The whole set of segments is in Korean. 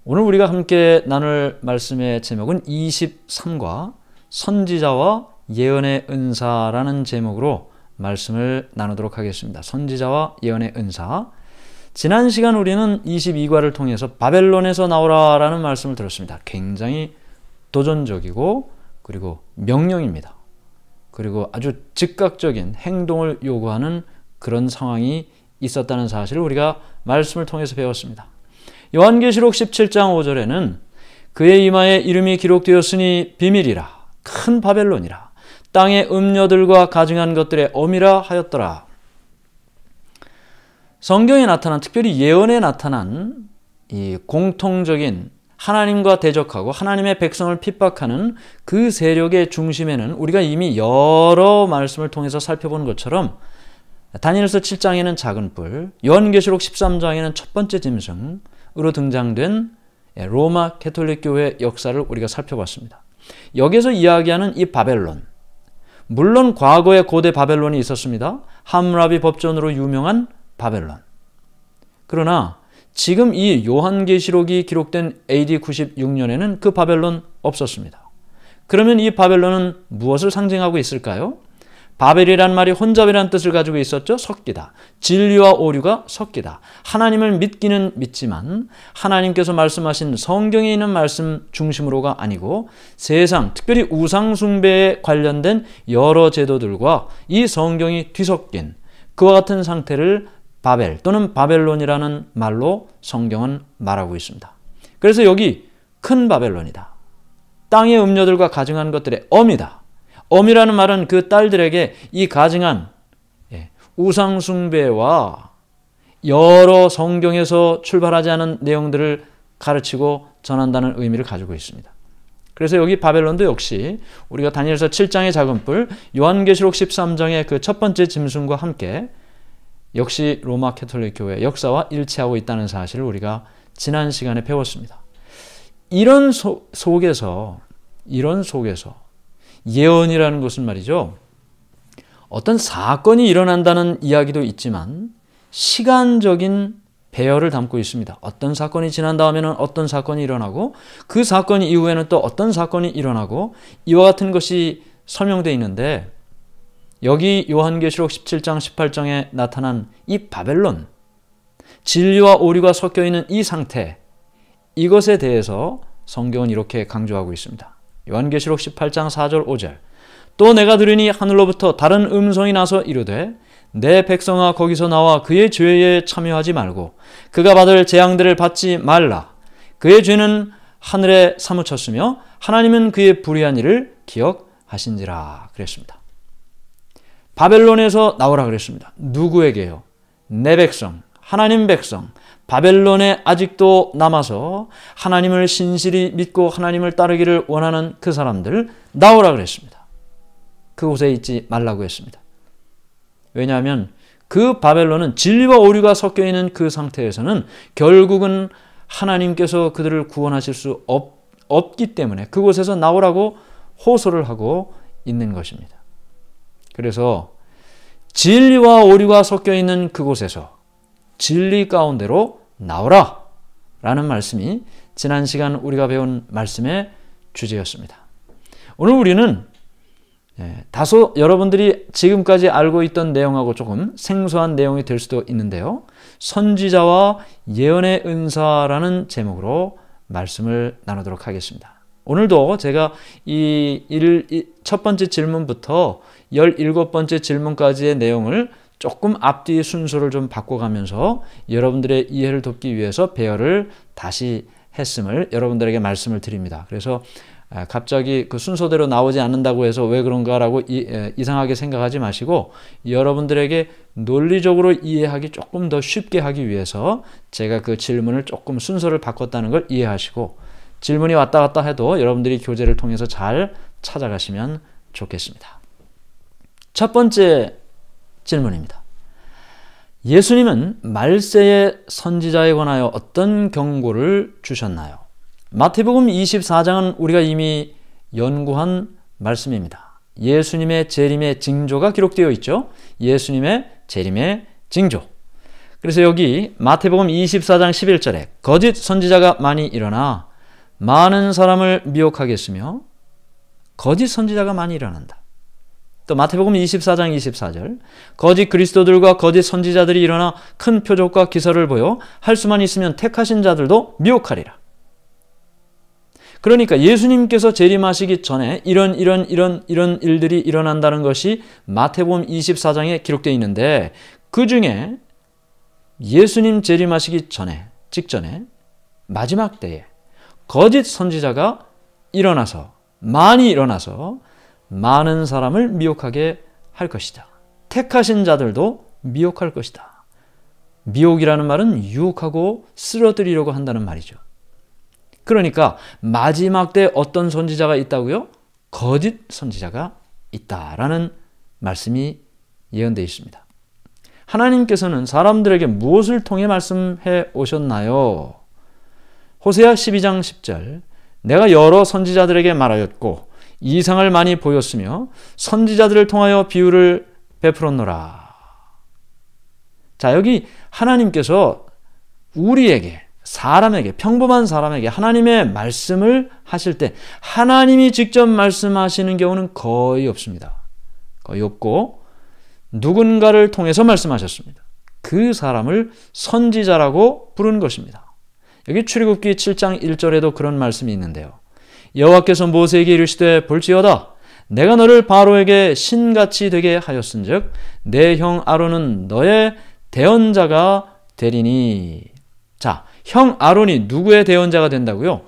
오늘 우리가 함께 나눌 말씀의 제목은 23과 선지자와 예언의 은사라는 제목으로 말씀을 나누도록 하겠습니다. 선지자와 예언의 은사. 지난 시간 우리는 22과를 통해서 바벨론에서 나오라 라는 말씀을 들었습니다. 굉장히 도전적이고 그리고 명령입니다. 그리고 아주 즉각적인 행동을 요구하는 그런 상황이 있었다는 사실을 우리가 말씀을 통해서 배웠습니다. 요한계시록 17장 5절에는 그의 이마에 이름이 기록되었으니 비밀이라 큰 바벨론이라 땅의 음녀들과 가증한 것들의 엄이라 하였더라. 성경에 나타난, 특별히 예언에 나타난 이 공통적인 하나님과 대적하고 하나님의 백성을 핍박하는 그 세력의 중심에는 우리가 이미 여러 말씀을 통해서 살펴본 것처럼 다니엘서 7장에는 작은 뿔, 요한계시록 13장에는 첫 번째 짐승으로 등장된 로마 가톨릭 교회의 역사를 우리가 살펴봤습니다. 여기서 이야기하는 이 바벨론, 물론 과거에 고대 바벨론이 있었습니다. 함무라비 법전으로 유명한 바벨론. 그러나 지금 이 요한계시록이 기록된 AD 96년에는 그 바벨론 없었습니다. 그러면 이 바벨론은 무엇을 상징하고 있을까요? 바벨이란 말이 혼잡이라는 뜻을 가지고 있었죠. 섞이다. 진리와 오류가 섞이다. 하나님을 믿기는 믿지만 하나님께서 말씀하신 성경에 있는 말씀 중심으로가 아니고 세상, 특별히 우상 숭배에 관련된 여러 제도들과 이 성경이 뒤섞인 그와 같은 상태를 바벨 또는 바벨론이라는 말로 성경은 말하고 있습니다. 그래서 여기 큰 바벨론이다. 땅의 음녀들과 가증한 것들의 엄이다. 엄이라는 말은 그 딸들에게 이 가증한 우상 숭배와 여러 성경에서 출발하지 않은 내용들을 가르치고 전한다는 의미를 가지고 있습니다. 그래서 여기 바벨론도 역시 우리가 다니엘서 7장의 작은 뿔, 요한계시록 13장의 그 첫 번째 짐승과 함께 역시 로마 가톨릭 교회 역사와 일치하고 있다는 사실을 우리가 지난 시간에 배웠습니다. 이런 속에서 예언이라는 것은 말이죠, 어떤 사건이 일어난다는 이야기도 있지만 시간적인 배열을 담고 있습니다. 어떤 사건이 지난 다음에는 어떤 사건이 일어나고 그 사건 이후에는 또 어떤 사건이 일어나고 이와 같은 것이 설명되어 있는데, 여기 요한계시록 17장 18장에 나타난 이 바벨론, 진리와 오류가 섞여 있는 이 상태, 이것에 대해서 성경은 이렇게 강조하고 있습니다. 요한계시록 18장 4절 5절. 또 내가 들으니 하늘로부터 다른 음성이 나서 이르되 내 백성아 거기서 나와 그의 죄에 참여하지 말고 그가 받을 재앙들을 받지 말라. 그의 죄는 하늘에 사무쳤으며 하나님은 그의 불의한 일을 기억하신지라 그랬습니다. 바벨론에서 나오라 그랬습니다. 누구에게요? 내 백성, 하나님 백성, 바벨론에 아직도 남아서 하나님을 신실히 믿고 하나님을 따르기를 원하는 그 사람들 나오라 그랬습니다. 그곳에 있지 말라고 했습니다. 왜냐하면 그 바벨론은 진리와 오류가 섞여 있는 그 상태에서는 결국은 하나님께서 그들을 구원하실 수 없기 때문에 그곳에서 나오라고 호소를 하고 있는 것입니다. 그래서 진리와 오류가 섞여 있는 그곳에서 진리 가운데로 나오라 라는 말씀이 지난 시간 우리가 배운 말씀의 주제였습니다. 오늘 우리는 다소 여러분들이 지금까지 알고 있던 내용하고 조금 생소한 내용이 될 수도 있는데요, 선지자와 예언의 은사라는 제목으로 말씀을 나누도록 하겠습니다. 오늘도 제가 첫 번째 질문부터 17번째 질문까지의 내용을 조금 앞뒤 순서를 좀 바꿔가면서 여러분들의 이해를 돕기 위해서 배열을 다시 했음을 여러분들에게 말씀을 드립니다. 그래서 갑자기 그 순서대로 나오지 않는다고 해서 왜 그런가라고 이상하게 생각하지 마시고 여러분들에게 논리적으로 이해하기 조금 더 쉽게 하기 위해서 제가 그 질문을 조금 순서를 바꿨다는 걸 이해하시고 질문이 왔다 갔다 해도 여러분들이 교재를 통해서 잘 찾아가시면 좋겠습니다. 첫 번째 질문입니다. 예수님은 말세의 선지자에 관하여 어떤 경고를 주셨나요? 마태복음 24장은 우리가 이미 연구한 말씀입니다. 예수님의 재림의 징조가 기록되어 있죠. 예수님의 재림의 징조. 그래서 여기 마태복음 24장 11절에 거짓 선지자가 많이 일어나 많은 사람을 미혹하겠으며 거짓 선지자가 많이 일어난다. 또 마태복음 24장 24절 거짓 그리스도들과 거짓 선지자들이 일어나 큰 표적과 기사를 보여 할 수만 있으면 택하신 자들도 미혹하리라. 그러니까 예수님께서 재림하시기 전에 이런 일들이 일어난다는 것이 마태복음 24장에 기록되어 있는데 그 중에 예수님 재림하시기 전에 직전에 마지막 때에 거짓 선지자가 많이 일어나서 많은 사람을 미혹하게 할 것이다. 택하신 자들도 미혹할 것이다. 미혹이라는 말은 유혹하고 쓰러뜨리려고 한다는 말이죠. 그러니까 마지막 때 어떤 선지자가 있다고요? 거짓 선지자가 있다라는 말씀이 예언되어 있습니다. 하나님께서는 사람들에게 무엇을 통해 말씀해 오셨나요? 호세아 12장 10절 내가 여러 선지자들에게 말하였고 이상을 많이 보였으며 선지자들을 통하여 비유를 베풀었노라. 자, 여기 하나님께서 우리에게 평범한 사람에게 하나님의 말씀을 하실 때 하나님이 직접 말씀하시는 경우는 거의 없습니다. 거의 없고 누군가를 통해서 말씀하셨습니다. 그 사람을 선지자라고 부르는 것입니다. 여기 출애굽기 7장 1절에도 그런 말씀이 있는데요. 여호와께서 모세에게 이르시되 볼지어다 내가 너를 바로에게 신같이 되게 하였은즉 내 형 아론은 너의 대언자가 되리니. 자, 형 아론이 누구의 대언자가 된다고요?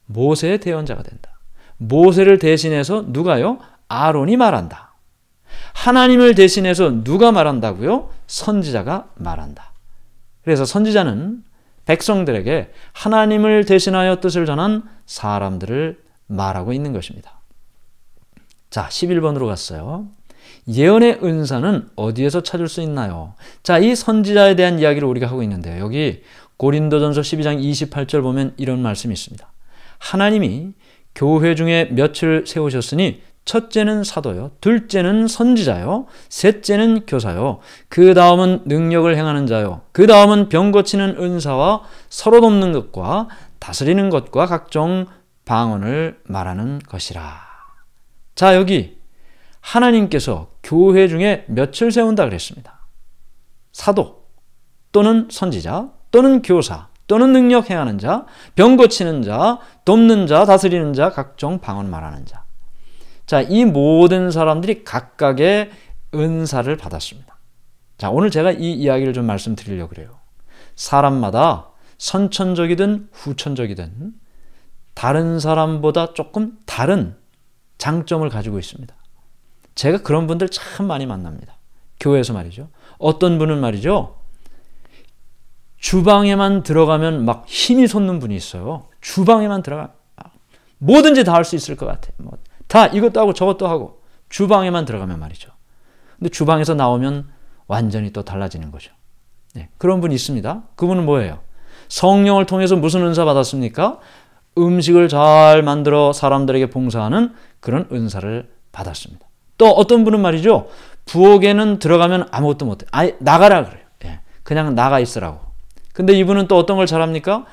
모세의 대언자가 된다. 모세를 대신해서 누가요? 아론이 말한다. 하나님을 대신해서 누가 말한다고요? 선지자가 말한다. 그래서 선지자는 백성들에게 하나님을 대신하여 뜻을 전한 사람들을 말하고 있는 것입니다. 자, 11번으로 갔어요. 예언의 은사는 어디에서 찾을 수 있나요? 자, 이 선지자에 대한 이야기를 우리가 하고 있는데요. 여기 고린도전서 12장 28절 보면 이런 말씀이 있습니다. 하나님이 교회 중에 몇을 세우셨으니 첫째는 사도요, 둘째는 선지자요, 셋째는 교사요, 그 다음은 능력을 행하는 자요, 그 다음은 병 고치는 은사와 서로 돕는 것과 다스리는 것과 각종 방언을 말하는 것이라. 자, 여기 하나님께서 교회 중에 몇을 세운다 그랬습니다. 사도 또는 선지자 또는 교사 또는 능력 행하는 자, 병 고치는 자, 돕는 자, 다스리는 자, 각종 방언 말하는 자. 자, 이 모든 사람들이 각각의 은사를 받았습니다. 자, 오늘 제가 이 이야기를 좀 말씀드리려고 그래요. 사람마다 선천적이든 후천적이든 다른 사람보다 조금 다른 장점을 가지고 있습니다. 제가 그런 분들 참 많이 만납니다. 교회에서 말이죠. 어떤 분은 말이죠. 주방에만 들어가면 막 힘이 솟는 분이 있어요. 주방에만 들어가 뭐든지 다 할 수 있을 것 같아요. 다 이것도 하고 저것도 하고 주방에만 들어가면 말이죠. 근데 주방에서 나오면 완전히 또 달라지는 거죠. 네, 그런 분이 있습니다. 그분은 뭐예요? 성령을 통해서 무슨 은사 받았습니까? 음식을 잘 만들어 사람들에게 봉사하는 그런 은사를 받았습니다. 또 어떤 분은 말이죠. 부엌에는 들어가면 아무것도 못해. 아예 나가라 그래요. 예, 그냥 나가 있으라고. 근데 이분은 또 어떤 걸 잘합니까?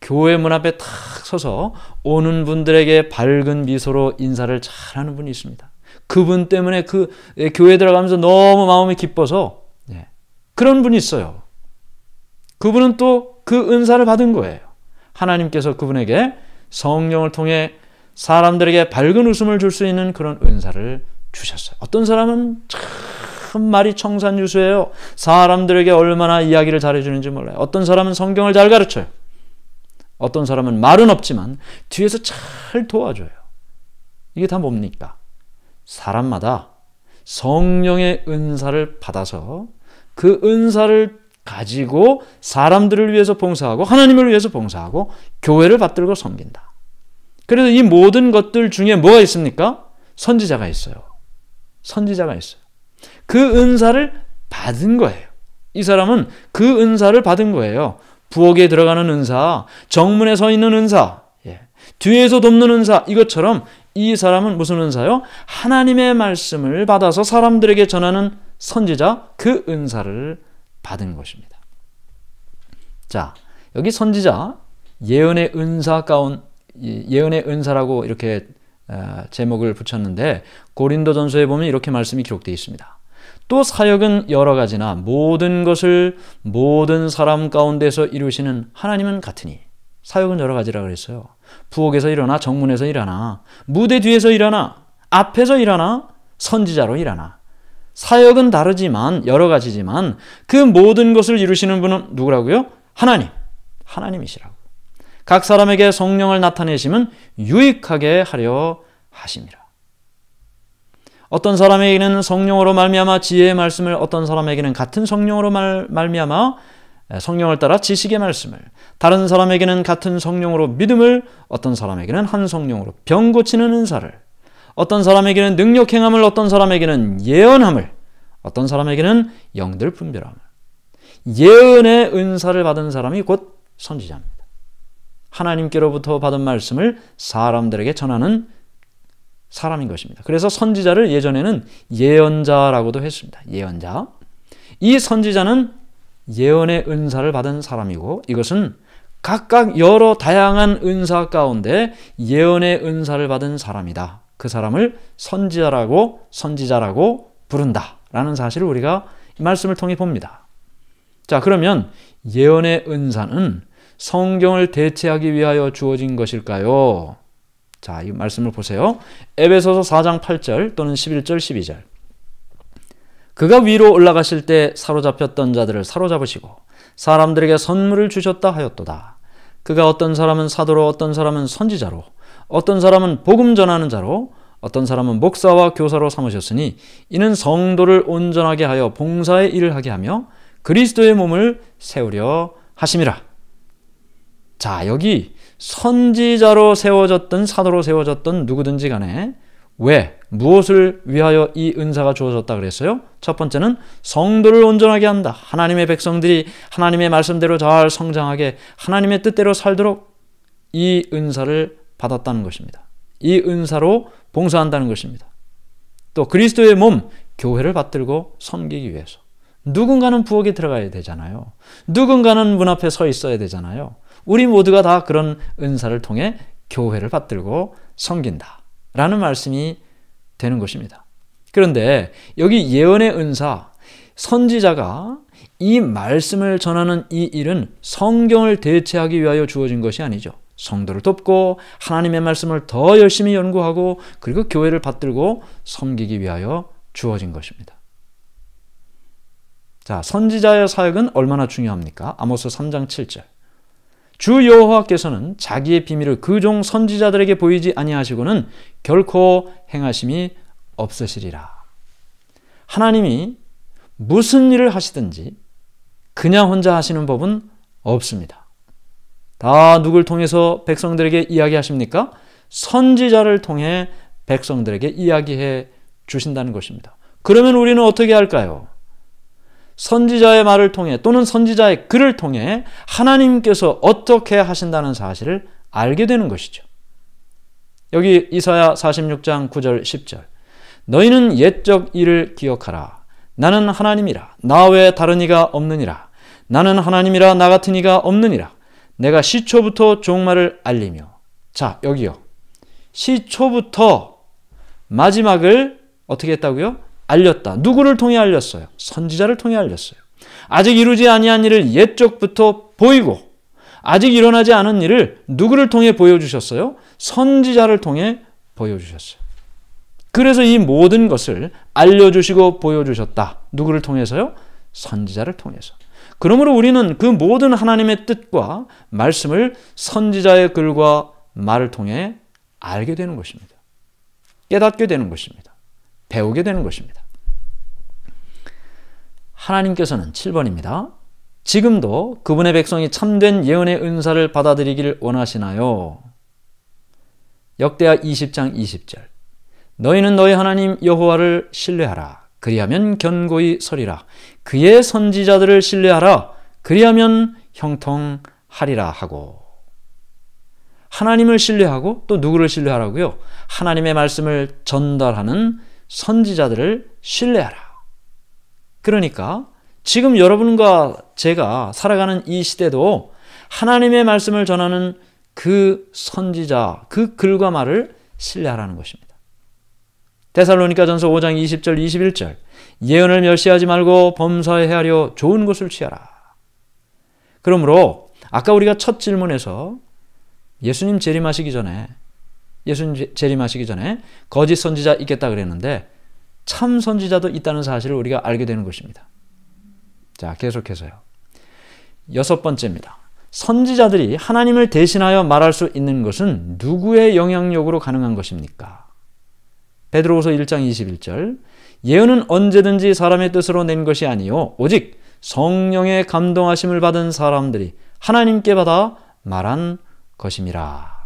교회 문 앞에 탁 서서 오는 분들에게 밝은 미소로 인사를 잘하는 분이 있습니다. 그분 때문에 그 교회 들어가면서 너무 마음이 기뻐서 그런 분이 있어요. 그분은 또 그 은사를 받은 거예요. 하나님께서 그분에게 성령을 통해 사람들에게 밝은 웃음을 줄 수 있는 그런 은사를 주셨어요. 어떤 사람은 참 말이 청산유수예요. 사람들에게 얼마나 이야기를 잘해주는지 몰라요. 어떤 사람은 성경을 잘 가르쳐요. 어떤 사람은 말은 없지만 뒤에서 잘 도와줘요. 이게 다 뭡니까? 사람마다 성령의 은사를 받아서 그 은사를 가지고 사람들을 위해서 봉사하고 하나님을 위해서 봉사하고 교회를 받들고 섬긴다. 그래서 이 모든 것들 중에 뭐가 있습니까? 선지자가 있어요. 선지자가 있어요. 그 은사를 받은 거예요. 이 사람은 그 은사를 받은 거예요. 부엌에 들어가는 은사, 정문에 서 있는 은사, 뒤에서 돕는 은사, 이것처럼 이 사람은 무슨 은사요? 하나님의 말씀을 받아서 사람들에게 전하는 선지자, 그 은사를 받은 것입니다. 자, 여기 선지자, 예언의 은사라고 이렇게 제목을 붙였는데 고린도전서에 보면 이렇게 말씀이 기록되어 있습니다. 또 사역은 여러 가지나 모든 것을 모든 사람 가운데서 이루시는 하나님은 같으니. 사역은 여러 가지라 그랬어요. 부엌에서 일하나, 정문에서 일하나, 무대 뒤에서 일하나, 앞에서 일하나, 선지자로 일하나. 사역은 다르지만 여러 가지지만 그 모든 것을 이루시는 분은 누구라고요? 하나님이시라고. 각 사람에게 성령을 나타내심은 유익하게 하려 하심이라. 어떤 사람에게는 성령으로 말미암아 지혜의 말씀을, 어떤 사람에게는 같은 성령으로 말미암아 성령을 따라 지식의 말씀을, 다른 사람에게는 같은 성령으로 믿음을, 어떤 사람에게는 한 성령으로 병 고치는 은사를, 어떤 사람에게는 능력 행함을, 어떤 사람에게는 예언함을, 어떤 사람에게는 영들 분별함을. 예언의 은사를 받은 사람이 곧 선지자입니다. 하나님께로부터 받은 말씀을 사람들에게 전하는 사람인 것입니다. 그래서 선지자를 예전에는 예언자라고도 했습니다. 예언자. 이 선지자는 예언의 은사를 받은 사람이고, 이것은 각각 여러 다양한 은사 가운데 예언의 은사를 받은 사람이다. 그 사람을 선지자라고 부른다라는 사실을 우리가 이 말씀을 통해 봅니다. 자, 그러면 예언의 은사는 성경을 대체하기 위하여 주어진 것일까요? 자, 이 말씀을 보세요. 에베소서 4장 8절 또는 11절 12절. 그가 위로 올라가실 때 사로잡혔던 자들을 사로잡으시고 사람들에게 선물을 주셨다 하였도다. 그가 어떤 사람은 사도로, 어떤 사람은 선지자로, 어떤 사람은 복음 전하는 자로, 어떤 사람은 목사와 교사로 삼으셨으니 이는 성도를 온전하게 하여 봉사의 일을 하게 하며 그리스도의 몸을 세우려 하심이라. 자, 여기 선지자로 세워졌던, 사도로 세워졌던 누구든지 간에 왜, 무엇을 위하여 이 은사가 주어졌다 그랬어요? 첫 번째는 성도를 온전하게 한다. 하나님의 백성들이 하나님의 말씀대로 잘 성장하게 하나님의 뜻대로 살도록 이 은사를 받았다는 것입니다. 이 은사로 봉사한다는 것입니다. 또 그리스도의 몸, 교회를 받들고 섬기기 위해서. 누군가는 부엌에 들어가야 되잖아요. 누군가는 문 앞에 서 있어야 되잖아요. 우리 모두가 다 그런 은사를 통해 교회를 받들고 섬긴다 라는 말씀이 되는 것입니다. 그런데 여기 예언의 은사, 선지자가 이 말씀을 전하는 이 일은 성경을 대체하기 위하여 주어진 것이 아니죠. 성도를 돕고 하나님의 말씀을 더 열심히 연구하고 그리고 교회를 받들고 섬기기 위하여 주어진 것입니다. 자, 선지자의 사역은 얼마나 중요합니까? 아모스 3장 7절. 주 여호와께서는 자기의 비밀을 그 종 선지자들에게 보이지 아니하시고는 결코 행하심이 없으시리라. 하나님이 무슨 일을 하시든지 그냥 혼자 하시는 법은 없습니다. 다 누굴 통해서 백성들에게 이야기하십니까? 선지자를 통해 백성들에게 이야기해 주신다는 것입니다. 그러면 우리는 어떻게 할까요? 선지자의 말을 통해 또는 선지자의 글을 통해 하나님께서 어떻게 하신다는 사실을 알게 되는 것이죠. 여기 이사야 46장 9절 10절. 너희는 옛적 일을 기억하라. 나는 하나님이라. 나 외에 다른 이가 없느니라. 나는 하나님이라. 나 같은 이가 없느니라. 내가 시초부터 종말을 알리며. 자, 여기요. 시초부터 마지막을 어떻게 했다고요? 알렸다. 누구를 통해 알렸어요? 선지자를 통해 알렸어요. 아직 이루지 아니한 일을 옛적부터 보이고 아직 일어나지 않은 일을 누구를 통해 보여주셨어요? 선지자를 통해 보여주셨어요. 그래서 이 모든 것을 알려주시고 보여주셨다. 누구를 통해서요? 선지자를 통해서. 그러므로 우리는 그 모든 하나님의 뜻과 말씀을 선지자의 글과 말을 통해 알게 되는 것입니다. 깨닫게 되는 것입니다. 배우게 되는 것입니다. 하나님께서는 7번입니다. 지금도 그분의 백성이 참된 예언의 은사를 받아들이기를 원하시나요? 역대하 20장 20절. 너희는 너희 하나님 여호와를 신뢰하라. 그리하면 견고히 서리라. 그의 선지자들을 신뢰하라. 그리하면 형통하리라 하고. 하나님을 신뢰하고 또 누구를 신뢰하라고요? 하나님의 말씀을 전달하는 선지자들을 신뢰하라. 그러니까 지금 여러분과 제가 살아가는 이 시대도 하나님의 말씀을 전하는 그 선지자, 그 글과 말을 신뢰하라는 것입니다. 데살로니가전서 5장 20절 21절 예언을 멸시하지 말고 범사에 헤아려 좋은 것을 취하라. 그러므로 아까 우리가 첫 질문에서 예수님 재림하시기 전에 거짓 선지자 있겠다 그랬는데 참 선지자도 있다는 사실을 우리가 알게 되는 것입니다. 자, 계속해서요. 6번째입니다. 선지자들이 하나님을 대신하여 말할 수 있는 것은 누구의 영향력으로 가능한 것입니까? 베드로후서 1장 21절 예언은 언제든지 사람의 뜻으로 낸 것이 아니요 오직 성령의 감동하심을 받은 사람들이 하나님께 받아 말한 것임이라.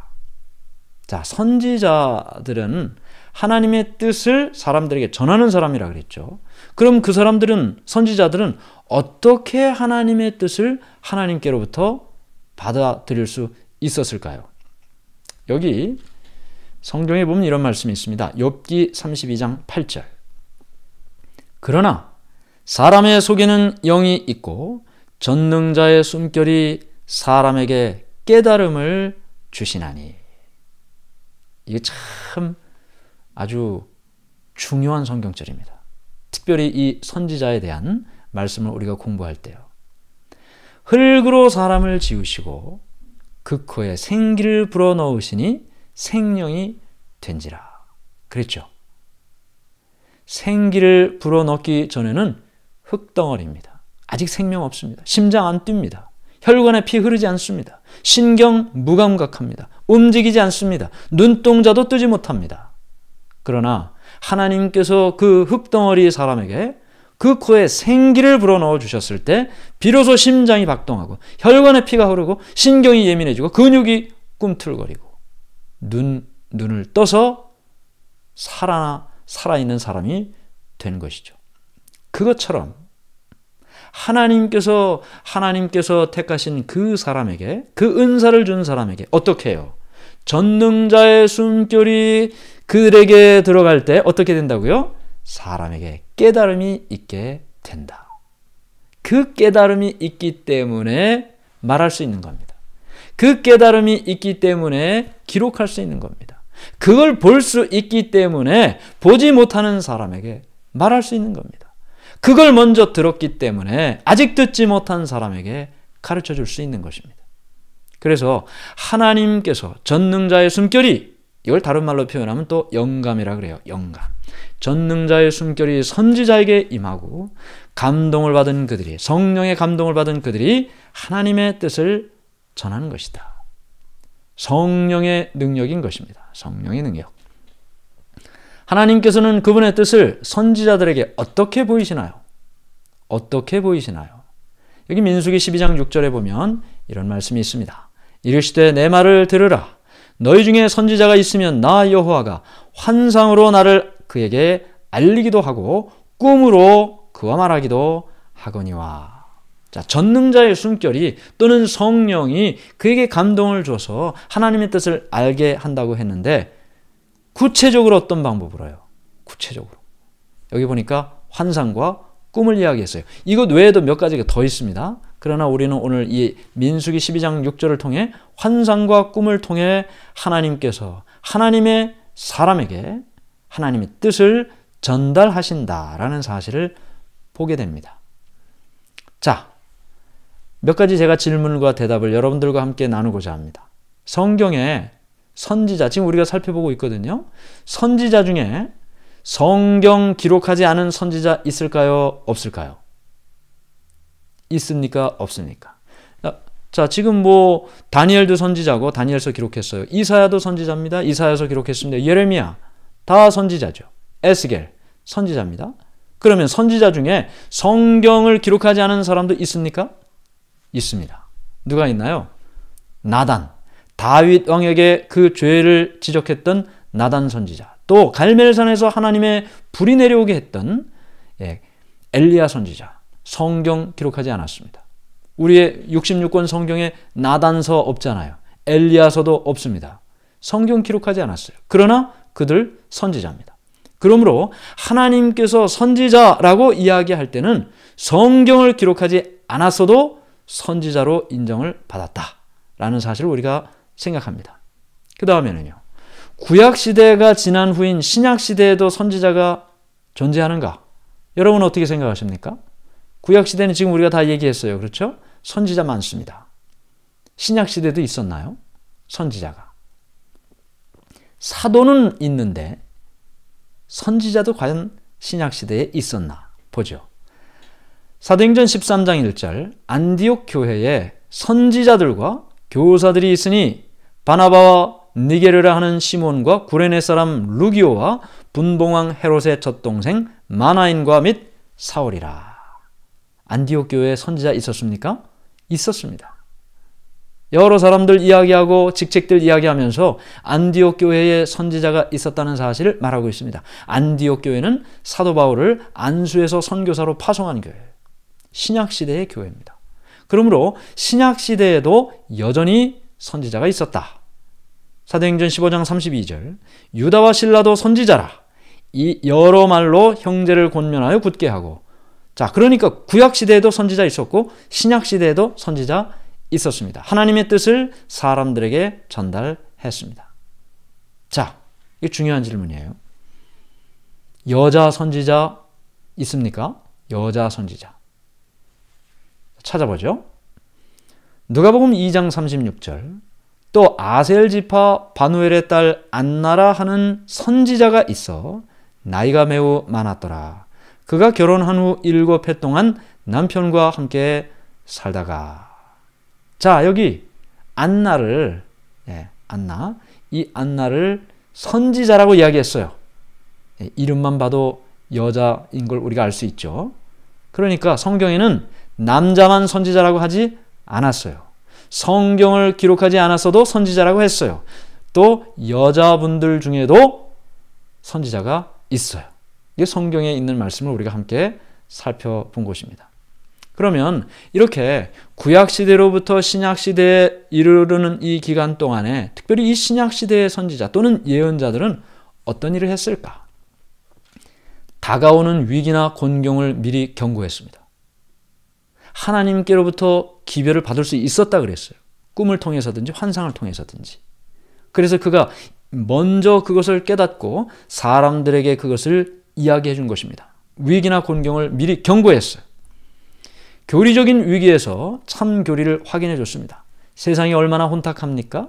자, 선지자들은 하나님의 뜻을 사람들에게 전하는 사람이라 그랬죠. 그럼 그 사람들은, 선지자들은 어떻게 하나님의 뜻을 하나님께로부터 받아들일 수 있었을까요? 여기 성경에 보면 이런 말씀이 있습니다. 욥기 32장 8절 그러나 사람의 속에는 영이 있고 전능자의 숨결이 사람에게 깨달음을 주시나니. 이게 참 아주 중요한 성경절입니다. 특별히 이 선지자에 대한 말씀을 우리가 공부할 때요. 흙으로 사람을 지으시고 그 코에 생기를 불어넣으시니 생명이 된지라. 그랬죠. 생기를 불어넣기 전에는 흙덩어리입니다. 아직 생명 없습니다. 심장 안 뜁니다. 혈관에 피 흐르지 않습니다. 신경 무감각합니다. 움직이지 않습니다. 눈동자도 뜨지 못합니다. 그러나 하나님께서 그 흙덩어리 사람에게 그 코에 생기를 불어넣어 주셨을 때 비로소 심장이 박동하고 혈관에 피가 흐르고 신경이 예민해지고 근육이 꿈틀거리고 눈을 떠서 살아있는 사람이 된 것이죠. 그것처럼 하나님께서 택하신 그 사람에게, 그 은사를 준 사람에게 어떻게 해요? 전능자의 숨결이 그들에게 들어갈 때 어떻게 된다고요? 사람에게 깨달음이 있게 된다. 그 깨달음이 있기 때문에 말할 수 있는 겁니다. 그 깨달음이 있기 때문에 기록할 수 있는 겁니다. 그걸 볼 수 있기 때문에 보지 못하는 사람에게 말할 수 있는 겁니다. 그걸 먼저 들었기 때문에 아직 듣지 못한 사람에게 가르쳐 줄 수 있는 것입니다. 그래서 하나님께서 전능자의 숨결이, 이걸 다른 말로 표현하면 또 영감이라 그래요. 영감. 전능자의 숨결이 선지자에게 임하고 감동을 받은 그들이, 성령의 감동을 받은 그들이 하나님의 뜻을 전하는 것이다. 성령의 능력인 것입니다. 성령의 능력. 하나님께서는 그분의 뜻을 선지자들에게 어떻게 보이시나요? 어떻게 보이시나요? 여기 민수기 12장 6절에 보면 이런 말씀이 있습니다. 이르시되 내 말을 들으라. 너희 중에 선지자가 있으면 나 여호와가 환상으로 나를 그에게 알리기도 하고 꿈으로 그와 말하기도 하거니와. 자, 전능자의 숨결이 또는 성령이 그에게 감동을 줘서 하나님의 뜻을 알게 한다고 했는데 구체적으로 어떤 방법으로 해요? 구체적으로. 여기 보니까 환상과 꿈을 이야기했어요. 이것 외에도 몇 가지가 더 있습니다. 그러나 우리는 오늘 이 민수기 12장 6절을 통해 환상과 꿈을 통해 하나님께서 하나님의 사람에게 하나님의 뜻을 전달하신다라는 사실을 보게 됩니다. 자, 몇 가지 제가 질문과 대답을 여러분들과 함께 나누고자 합니다. 성경에 선지자, 지금 우리가 살펴보고 있거든요. 선지자 중에 성경 기록하지 않은 선지자 있을까요? 없을까요? 있습니까? 없습니까? 자, 지금 다니엘도 선지자고 다니엘서 기록했어요. 이사야도 선지자입니다. 이사야서 기록했습니다. 예레미야 다 선지자죠. 에스겔 선지자입니다. 그러면 선지자 중에 성경을 기록하지 않은 사람도 있습니까? 있습니다. 누가 있나요? 나단. 다윗 왕에게 그 죄를 지적했던 나단 선지자. 또 갈멜산에서 하나님의 불이 내려오게 했던 엘리야 선지자. 성경 기록하지 않았습니다. 우리의 66권 성경에 나단서 없잖아요. 엘리야서도 없습니다. 성경 기록하지 않았어요. 그러나 그들 선지자입니다. 그러므로 하나님께서 선지자라고 이야기할 때는 성경을 기록하지 않았어도 선지자로 인정을 받았다라는 사실을 우리가 생각합니다. 그 다음에는요. 구약시대가 지난 후인 신약시대에도 선지자가 존재하는가? 여러분 어떻게 생각하십니까? 구약시대는 지금 우리가 다 얘기했어요. 그렇죠? 선지자 많습니다. 신약시대도 있었나요? 선지자가. 사도는 있는데 선지자도 과연 신약시대에 있었나? 보죠. 사도행전 13장 1절 안디옥 교회에 선지자들과 교사들이 있으니 바나바와 니게르라 하는 시몬과 구레네 사람 루기오와 분봉왕 헤롯의 젖동생 마나인과 및 사울이라. 안디옥 교회에 선지자 있었습니까? 있었습니다. 여러 사람들 이야기하고 직책들 이야기하면서 안디옥 교회에 선지자가 있었다는 사실을 말하고 있습니다. 안디옥 교회는 사도 바울을 안수에서 선교사로 파송한 교회예요. 신약시대의 교회입니다. 그러므로 신약시대에도 여전히 선지자가 있었다. 사도행전 15장 32절 유다와 실라도 선지자라. 이 여러 말로 형제를 권면하여 굳게 하고. 자, 그러니까 구약시대에도 선지자 있었고 신약시대에도 선지자 있었습니다. 하나님의 뜻을 사람들에게 전달했습니다. 자, 이게 중요한 질문이에요. 여자 선지자 있습니까? 여자 선지자. 찾아보죠. 누가복음 2장 36절 또 아셀 지파 바누엘의 딸 안나라 하는 선지자가 있어 나이가 매우 많았더라. 그가 결혼한 후 7해 동안 남편과 함께 살다가. 자, 여기 안나를 이 안나를 선지자라고 이야기했어요. 이름만 봐도 여자인 걸 우리가 알 수 있죠. 그러니까 성경에는 남자만 선지자라고 하지 않았어요. 성경을 기록하지 않았어도 선지자라고 했어요. 또 여자분들 중에도 선지자가 있어요. 이게 성경에 있는 말씀을 우리가 함께 살펴본 것입니다. 그러면 이렇게 구약시대로부터 신약시대에 이르르는 이 기간 동안에 특별히 이 신약시대의 선지자 또는 예언자들은 어떤 일을 했을까? 다가오는 위기나 곤경을 미리 경고했습니다. 하나님께로부터 기별을 받을 수 있었다 그랬어요. 꿈을 통해서든지 환상을 통해서든지. 그래서 그가 먼저 그것을 깨닫고 사람들에게 그것을 이야기해 준 것입니다. 위기나 곤경을 미리 경고했어요. 교리적인 위기에서 참 교리를 확인해 줬습니다. 세상이 얼마나 혼탁합니까?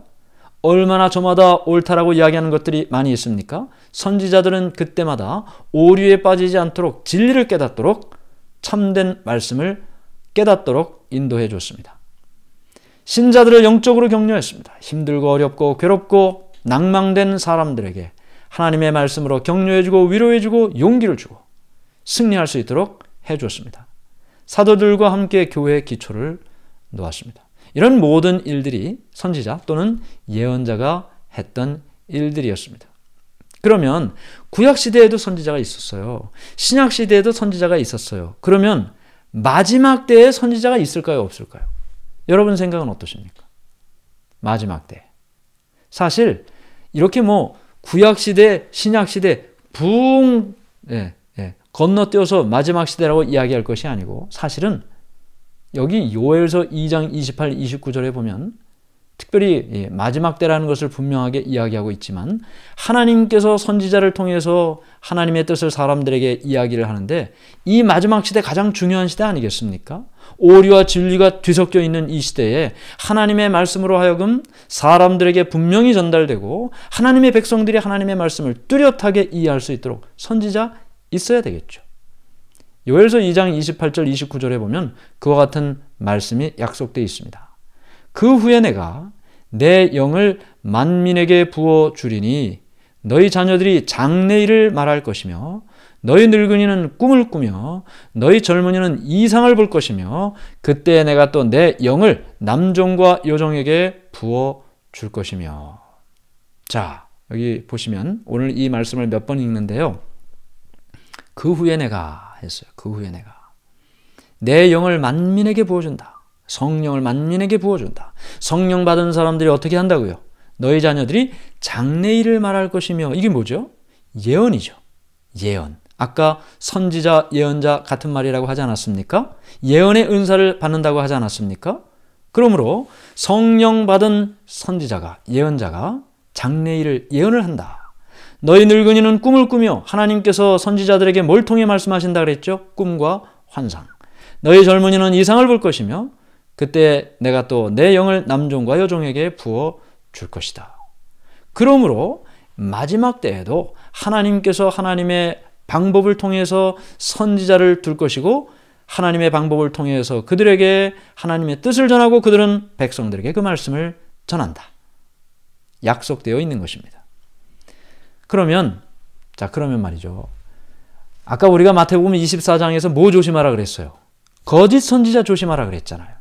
얼마나 저마다 옳다라고 이야기하는 것들이 많이 있습니까? 선지자들은 그때마다 오류에 빠지지 않도록 진리를 깨닫도록 참된 말씀을 깨닫도록 인도해 줬습니다. 신자들을 영적으로 격려했습니다. 힘들고 어렵고 괴롭고 낭망된 사람들에게 하나님의 말씀으로 격려해주고 위로해주고 용기를 주고 승리할 수 있도록 해줬습니다. 사도들과 함께 교회의 기초를 놓았습니다. 이런 모든 일들이 선지자 또는 예언자가 했던 일들이었습니다. 그러면 구약시대에도 선지자가 있었어요. 신약시대에도 선지자가 있었어요. 그러면 마지막 때에 선지자가 있을까요? 없을까요? 여러분 생각은 어떠십니까? 마지막 때. 사실 이렇게 구약시대, 신약시대 붕 건너뛰어서 마지막 시대라고 이야기할 것이 아니고 사실은 여기 요엘서 2장 28, 29절에 보면 특별히 마지막 때라는 것을 분명하게 이야기하고 있지만 하나님께서 선지자를 통해서 하나님의 뜻을 사람들에게 이야기를 하는데 이 마지막 시대 가장 중요한 시대 아니겠습니까? 오류와 진리가 뒤섞여 있는 이 시대에 하나님의 말씀으로 하여금 사람들에게 분명히 전달되고 하나님의 백성들이 하나님의 말씀을 뚜렷하게 이해할 수 있도록 선지자 있어야 되겠죠. 요엘서 2장 28절 29절에 보면 그와 같은 말씀이 약속되어 있습니다. 그 후에 내가 내 영을 만민에게 부어주리니 너희 자녀들이 장래일을 말할 것이며 너희 늙은이는 꿈을 꾸며 너희 젊은이는 이상을 볼 것이며 그때 내가 또 내 영을 남종과 여종에게 부어줄 것이며. 자, 여기 보시면 오늘 이 말씀을 몇 번 읽는데요. 그 후에 내가 했어요. 그 후에 내가 내 영을 만민에게 부어준다. 성령을 만민에게 부어준다. 성령 받은 사람들이 어떻게 한다고요? 너희 자녀들이 장래일을 말할 것이며. 이게 뭐죠? 예언이죠. 예언. 아까 선지자, 예언자 같은 말이라고 하지 않았습니까? 예언의 은사를 받는다고 하지 않았습니까? 그러므로 성령 받은 선지자가, 예언자가 장래일을 예언을 한다. 너희 늙은이는 꿈을 꾸며 하나님께서 선지자들에게 뭘 통해 말씀하신다 그랬죠? 꿈과 환상. 너희 젊은이는 이상을 볼 것이며 그때 내가 또 내 영을 남종과 여종에게 부어 줄 것이다. 그러므로 마지막 때에도 하나님께서 하나님의 방법을 통해서 선지자를 둘 것이고 하나님의 방법을 통해서 그들에게 하나님의 뜻을 전하고 그들은 백성들에게 그 말씀을 전한다. 약속되어 있는 것입니다. 그러면 말이죠. 아까 우리가 마태복음 24장에서 뭐 조심하라 그랬어요? 거짓 선지자 조심하라 그랬잖아요.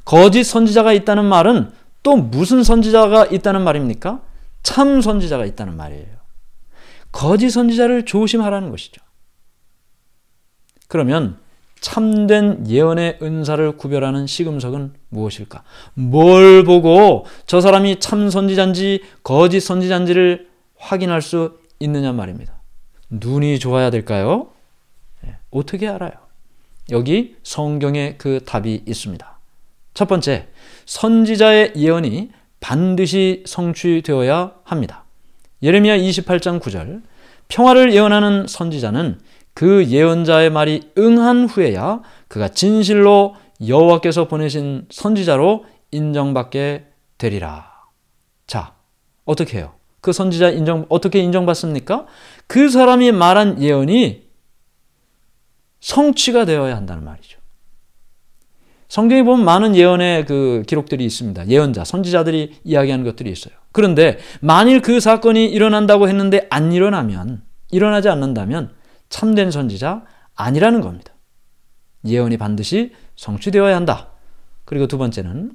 거짓 선지자가 있다는 말은 또 무슨 선지자가 있다는 말입니까? 참 선지자가 있다는 말이에요. 거짓 선지자를 조심하라는 것이죠. 그러면 참된 예언의 은사를 구별하는 시금석은 무엇일까? 뭘 보고 저 사람이 참 선지자인지 거짓 선지자인지를 확인할 수 있느냐 말입니다. 눈이 좋아야 될까요? 어떻게 알아요? 여기 성경에 그 답이 있습니다. 첫 번째, 선지자의 예언이 반드시 성취되어야 합니다. 예레미야 28장 9절, 평화를 예언하는 선지자는 그 예언자의 말이 응한 후에야 그가 진실로 여호와께서 보내신 선지자로 인정받게 되리라. 자, 어떻게 해요? 그 선지자 어떻게 인정받습니까? 그 사람이 말한 예언이 성취가 되어야 한다는 말이죠. 성경에 보면 많은 예언의 그 기록들이 있습니다. 예언자, 선지자들이 이야기하는 것들이 있어요. 그런데 만일 그 사건이 일어난다고 했는데 안 일어나지 않는다면 참된 선지자 아니라는 겁니다. 예언이 반드시 성취되어야 한다. 그리고 두 번째는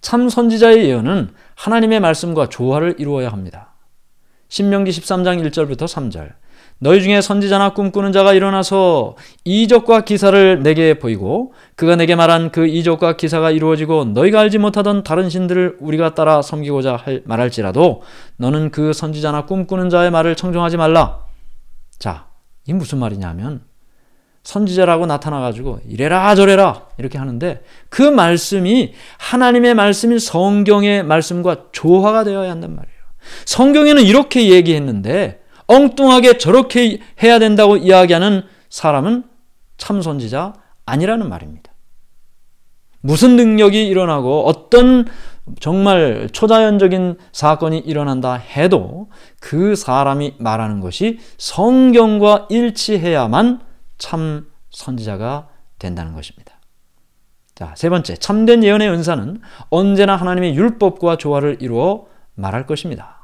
참 선지자의 예언은 하나님의 말씀과 조화를 이루어야 합니다. 신명기 13장 1절부터 3절, 너희 중에 선지자나 꿈꾸는 자가 일어나서 이적과 기사를 내게 보이고 그가 내게 말한 그 이적과 기사가 이루어지고 너희가 알지 못하던 다른 신들을 우리가 따라 섬기고자 말할지라도 너는 그 선지자나 꿈꾸는 자의 말을 청종하지 말라. 자, 이게 무슨 말이냐면 선지자라고 나타나가지고 이래라 저래라 이렇게 하는데 그 말씀이 하나님의 말씀인 성경의 말씀과 조화가 되어야 한단 말이에요. 성경에는 이렇게 얘기했는데 엉뚱하게 저렇게 해야 된다고 이야기하는 사람은 참 선지자 아니라는 말입니다. 무슨 능력이 일어나고 어떤 정말 초자연적인 사건이 일어난다 해도 그 사람이 말하는 것이 성경과 일치해야만 참 선지자가 된다는 것입니다. 자, 세 번째, 참된 예언의 은사는 언제나 하나님의 율법과 조화를 이루어 말할 것입니다.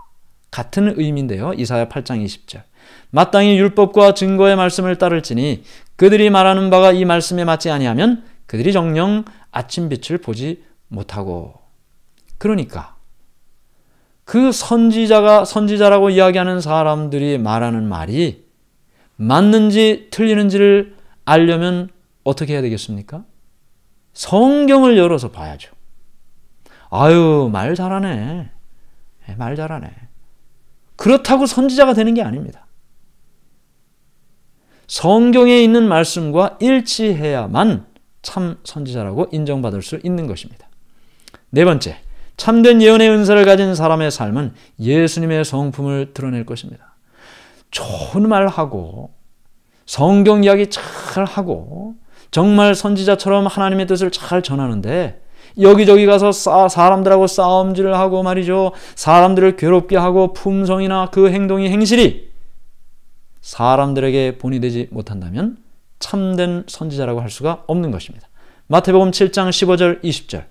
같은 의미인데요. 이사야 8장 20절. 마땅히 율법과 증거의 말씀을 따를지니 그들이 말하는 바가 이 말씀에 맞지 아니하면 그들이 정녕 아침빛을 보지 못하고. 그러니까 그 선지자라고 이야기하는 사람들이 말하는 말이 맞는지 틀리는지를 알려면 어떻게 해야 되겠습니까? 성경을 열어서 봐야죠. 아유, 말 잘하네. 말 잘하네. 그렇다고 선지자가 되는 게 아닙니다. 성경에 있는 말씀과 일치해야만 참 선지자라고 인정받을 수 있는 것입니다. 네 번째, 참된 예언의 은사를 가진 사람의 삶은 예수님의 성품을 드러낼 것입니다. 좋은 말하고 성경 이야기 잘 하고 정말 선지자처럼 하나님의 뜻을 잘 전하는데 여기저기 가서 사람들하고 싸움질을 하고 말이죠. 사람들을 괴롭게 하고 품성이나 그 행실이 사람들에게 본이 되지 못한다면 참된 선지자라고 할 수가 없는 것입니다. 마태복음 7장 15절 20절,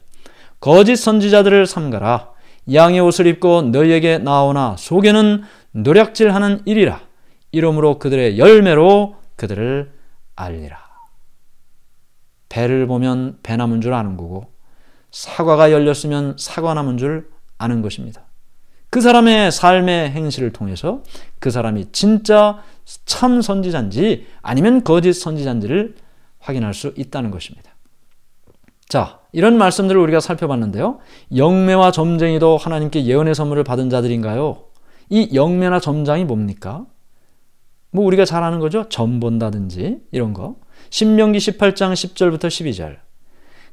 거짓 선지자들을 삼가라. 양의 옷을 입고 너희에게 나오나 속에는 노략질하는 일이라. 이러므로 그들의 열매로 그들을 알리라. 배를 보면 배 남은 줄 아는 거고 사과가 열렸으면 사과 남은 줄 아는 것입니다. 그 사람의 삶의 행실을 통해서 그 사람이 진짜 참 선지자인지 아니면 거짓 선지자인지를 확인할 수 있다는 것입니다. 자, 이런 말씀들을 우리가 살펴봤는데요. 영매와 점쟁이도 하나님께 예언의 선물을 받은 자들인가요? 이 영매나 점장이 뭡니까? 뭐 우리가 잘 아는 거죠. 점 본다든지 이런 거. 신명기 18장 10절부터 12절.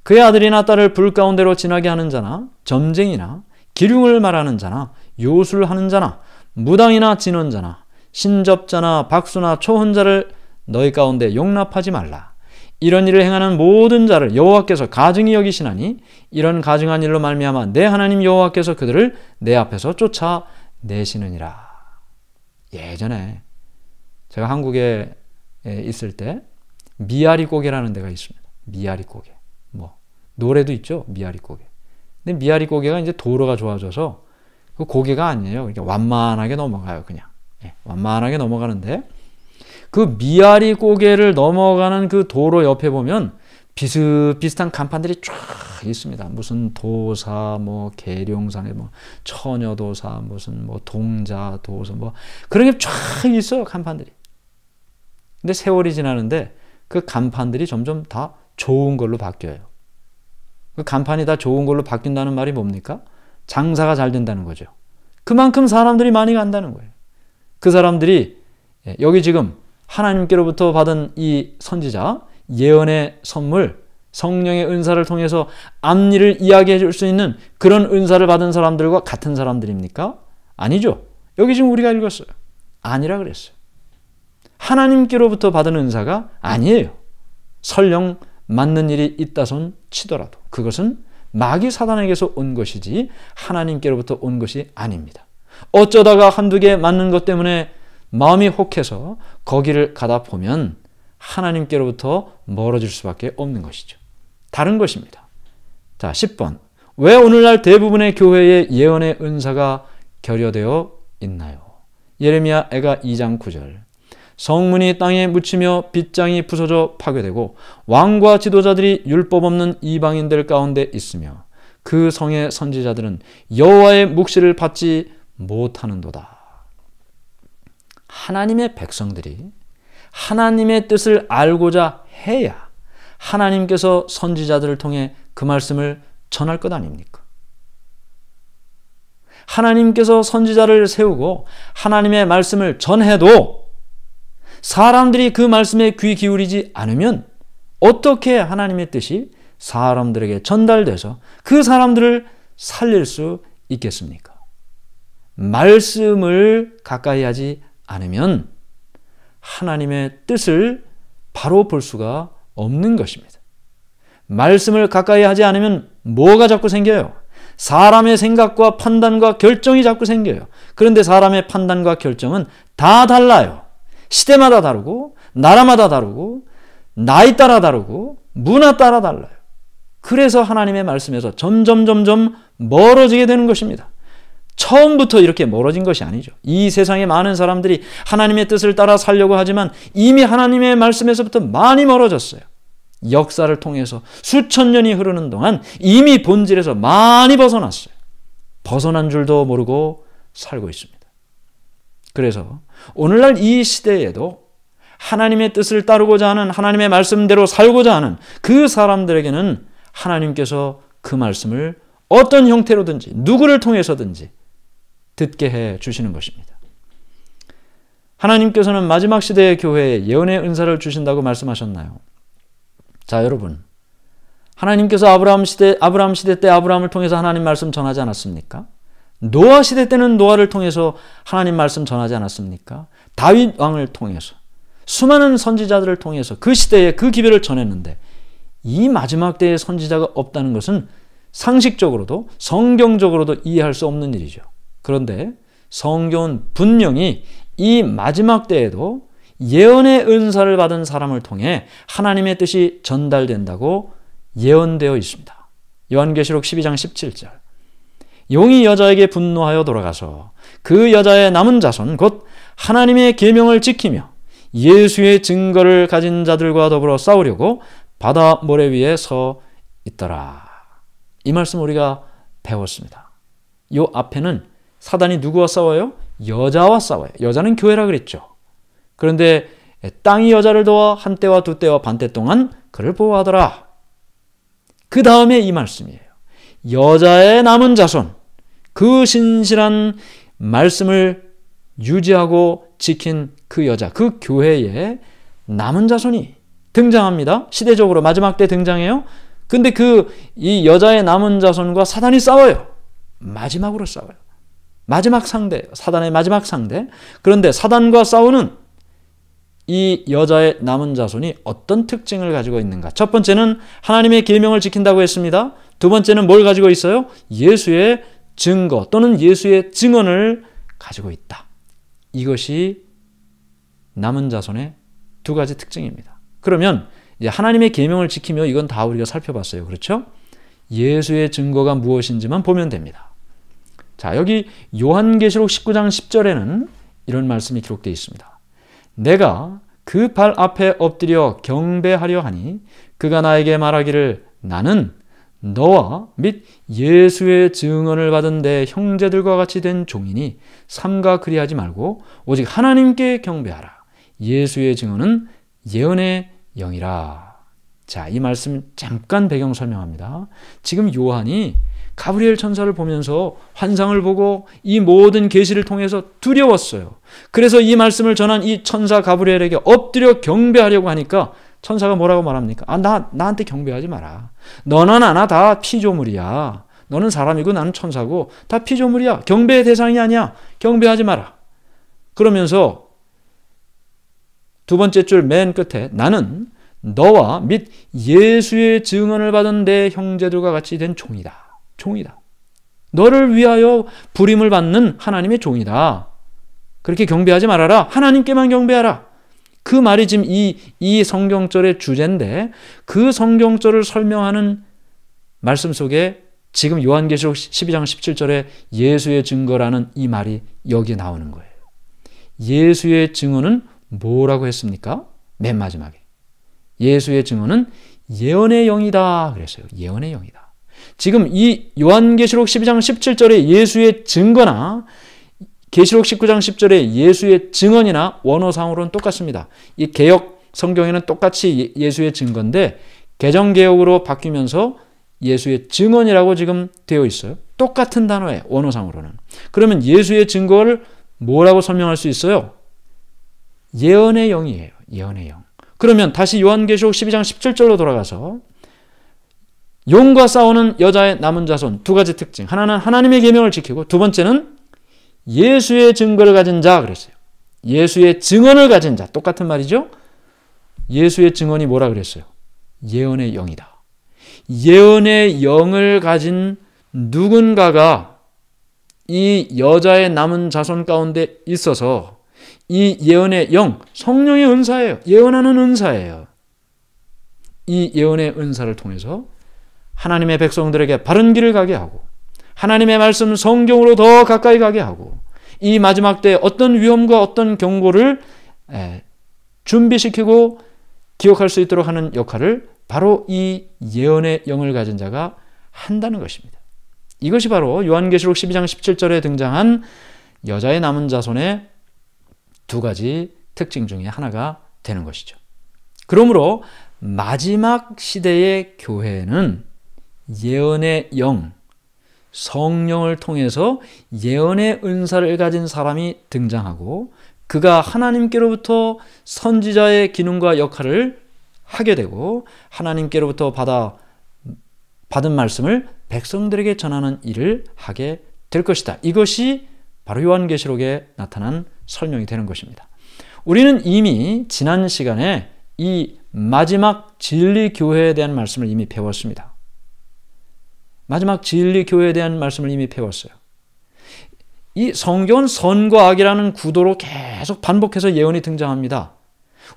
그의 아들이나 딸을 불 가운데로 지나게 하는 자나 점쟁이나 기륭을 말하는 자나 요술하는 자나 무당이나 진언자나 신접자나 박수나 초혼자를 너희 가운데 용납하지 말라. 이런 일을 행하는 모든 자를 여호와께서 가증히 여기시나니 이런 가증한 일로 말미암아 내 하나님 여호와께서 그들을 내 앞에서 쫓아내시느니라. 예전에 제가 한국에 있을 때 미아리 고개라는 데가 있습니다. 미아리 고개. 뭐 노래도 있죠. 미아리 고개. 근데 미아리 고개가 이제 도로가 좋아져서 그 고개가 아니에요. 그러니까 완만하게 넘어가요. 그냥. 완만하게 넘어가는데 그 미아리 고개를 넘어가는 그 도로 옆에 보면 비슷비슷한 간판들이 쫙 있습니다. 무슨 도사, 뭐 계룡산에 뭐 처녀도사, 무슨 뭐 동자도사, 뭐 그런 게 쫙 있어요. 간판들이. 근데 세월이 지나는데 그 간판들이 점점 다 좋은 걸로 바뀌어요. 그 간판이 다 좋은 걸로 바뀐다는 말이 뭡니까? 장사가 잘 된다는 거죠. 그만큼 사람들이 많이 간다는 거예요. 그 사람들이 여기 지금 하나님께로부터 받은 이 선지자, 예언의 선물, 성령의 은사를 통해서 앞일을 이야기해 줄 수 있는 그런 은사를 받은 사람들과 같은 사람들입니까? 아니죠. 여기 지금 우리가 읽었어요. 아니라 그랬어요. 하나님께로부터 받은 은사가 아니에요. 설령 맞는 일이 있다손 치더라도 그것은 마귀 사단에게서 온 것이지 하나님께로부터 온 것이 아닙니다. 어쩌다가 한두 개 맞는 것 때문에 마음이 혹해서 거기를 가다 보면 하나님께로부터 멀어질 수밖에 없는 것이죠. 다른 것입니다. 자, 10번. 왜 오늘날 대부분의 교회에 예언의 은사가 결여되어 있나요? 예레미야 애가 2장 9절. 성문이 땅에 묻히며 빗장이 부서져 파괴되고 왕과 지도자들이 율법 없는 이방인들 가운데 있으며 그 성의 선지자들은 여호와의 묵시를 받지 못하는도다. 하나님의 백성들이 하나님의 뜻을 알고자 해야 하나님께서 선지자들을 통해 그 말씀을 전할 것 아닙니까? 하나님께서 선지자를 세우고 하나님의 말씀을 전해도 사람들이 그 말씀에 귀 기울이지 않으면 어떻게 하나님의 뜻이 사람들에게 전달돼서 그 사람들을 살릴 수 있겠습니까? 말씀을 가까이 하지 않으면 하나님의 뜻을 바로 볼 수가 없는 것입니다. 말씀을 가까이 하지 않으면 뭐가 자꾸 생겨요? 사람의 생각과 판단과 결정이 자꾸 생겨요. 그런데 사람의 판단과 결정은 다 달라요. 시대마다 다르고 나라마다 다르고 나이 따라 다르고 문화 따라 달라요. 그래서 하나님의 말씀에서 점점 멀어지게 되는 것입니다. 처음부터 이렇게 멀어진 것이 아니죠. 이 세상에 많은 사람들이 하나님의 뜻을 따라 살려고 하지만 이미 하나님의 말씀에서부터 많이 멀어졌어요. 역사를 통해서 수천 년이 흐르는 동안 이미 본질에서 많이 벗어났어요. 벗어난 줄도 모르고 살고 있습니다. 그래서 오늘날 이 시대에도 하나님의 뜻을 따르고자 하는, 하나님의 말씀대로 살고자 하는 그 사람들에게는 하나님께서 그 말씀을 어떤 형태로든지 누구를 통해서든지 듣게 해 주시는 것입니다. 하나님께서는 마지막 시대의 교회에 예언의 은사를 주신다고 말씀하셨나요? 자, 여러분, 하나님께서 아브라함 시대 때 아브라함을 통해서 하나님 말씀 전하지 않았습니까? 노아 시대 때는 노아를 통해서 하나님 말씀 전하지 않았습니까? 다윗 왕을 통해서 수많은 선지자들을 통해서 그 시대에 그 기별을 전했는데 이 마지막 때에 선지자가 없다는 것은 상식적으로도 성경적으로도 이해할 수 없는 일이죠. 그런데 성경은 분명히 이 마지막 때에도 예언의 은사를 받은 사람을 통해 하나님의 뜻이 전달된다고 예언되어 있습니다. 요한계시록 12장 17절. 용이 여자에게 분노하여 돌아가서 그 여자의 남은 자손 곧 하나님의 계명을 지키며 예수의 증거를 가진 자들과 더불어 싸우려고 바다 모래 위에 서 있더라. 이 말씀 우리가 배웠습니다. 이 앞에는 사단이 누구와 싸워요? 여자와 싸워요. 여자는 교회라 그랬죠. 그런데 땅이 여자를 도와 한때와 두때와 반때 동안 그를 보호하더라. 그 다음에 이 말씀이에요. 여자의 남은 자손, 그 신실한 말씀을 유지하고 지킨 그 여자, 그 교회에 남은 자손이 등장합니다. 시대적으로 마지막 때 등장해요. 근데 이 여자의 남은 자손과 사단이 싸워요. 마지막으로 싸워요. 마지막 상대, 사단의 마지막 상대. 그런데 사단과 싸우는 이 여자의 남은 자손이 어떤 특징을 가지고 있는가? 첫 번째는 하나님의 계명을 지킨다고 했습니다. 두 번째는 뭘 가지고 있어요? 예수의 증거 또는 예수의 증언을 가지고 있다. 이것이 남은 자손의 두 가지 특징입니다. 그러면 이제 하나님의 계명을 지키며 이건 다 우리가 살펴봤어요. 그렇죠? 예수의 증거가 무엇인지만 보면 됩니다. 자, 여기 요한계시록 19장 10절에는 이런 말씀이 기록되어 있습니다. 내가 그 발 앞에 엎드려 경배하려 하니 그가 나에게 말하기를 나는 너와 및 예수의 증언을 받은 내 형제들과 같이 된 종이니 삼가 그리하지 말고 오직 하나님께 경배하라. 예수의 증언은 예언의 영이라. 자, 이 말씀 잠깐 배경 설명합니다. 지금 요한이 가브리엘 천사를 보면서 환상을 보고 이 모든 계시를 통해서 두려웠어요. 그래서 이 말씀을 전한 이 천사 가브리엘에게 엎드려 경배하려고 하니까 천사가 뭐라고 말합니까? 나한테 경배하지 마라. 너나 나나 다 피조물이야. 너는 사람이고 나는 천사고 다 피조물이야. 경배의 대상이 아니야. 경배하지 마라. 그러면서 두 번째 줄 맨 끝에 나는 너와 및 예수의 증언을 받은 내 형제들과 같이 된 종이다. 종이다. 너를 위하여 부림을 받는 하나님의 종이다. 그렇게 경배하지 말아라. 하나님께만 경배하라. 그 말이 지금 이 성경절의 주제인데 그 성경절을 설명하는 말씀 속에 지금 요한계시록 12장 17절에 예수의 증거라는 이 말이 여기에 나오는 거예요. 예수의 증언은 뭐라고 했습니까? 맨 마지막에. 예수의 증언은 예언의 영이다 그랬어요. 예언의 영이다. 지금 이 요한계시록 12장 17절의 예수의 증거나 계시록 19장 10절의 예수의 증언이나 원어상으로는 똑같습니다. 이 개역 성경에는 똑같이 예수의 증거인데 개정개역으로 바뀌면서 예수의 증언이라고 지금 되어 있어요. 똑같은 단어예요. 원어상으로는. 그러면 예수의 증거를 뭐라고 설명할 수 있어요? 예언의 영이에요. 예언의 영. 그러면 다시 요한계시록 12장 17절로 돌아가서 용과 싸우는 여자의 남은 자손 두 가지 특징. 하나는 하나님의 계명을 지키고 두 번째는 예수의 증거를 가진 자 그랬어요. 예수의 증언을 가진 자. 똑같은 말이죠. 예수의 증언이 뭐라 그랬어요? 예언의 영이다. 예언의 영을 가진 누군가가 이 여자의 남은 자손 가운데 있어서 이 예언의 영, 성령의 은사예요. 예언하는 은사예요. 이 예언의 은사를 통해서 하나님의 백성들에게 바른 길을 가게 하고 하나님의 말씀 성경으로 더 가까이 가게 하고 이 마지막 때 어떤 위험과 어떤 경고를 준비시키고 기억할 수 있도록 하는 역할을 바로 이 예언의 영을 가진 자가 한다는 것입니다. 이것이 바로 요한계시록 12장 17절에 등장한 여자의 남은 자손의 두 가지 특징 중에 하나가 되는 것이죠. 그러므로 마지막 시대의 교회는 예언의 영, 성령을 통해서 예언의 은사를 가진 사람이 등장하고 그가 하나님께로부터 선지자의 기능과 역할을 하게 되고 하나님께로부터 받은 말씀을 백성들에게 전하는 일을 하게 될 것이다. 이것이 바로 요한계시록에 나타난 설명이 되는 것입니다. 우리는 이미 지난 시간에 이 마지막 진리 교회에 대한 말씀을 이미 배웠습니다. 마지막 진리 교회에 대한 말씀을 이미 배웠어요. 이 성경은 선과 악이라는 구도로 계속 반복해서 예언이 등장합니다.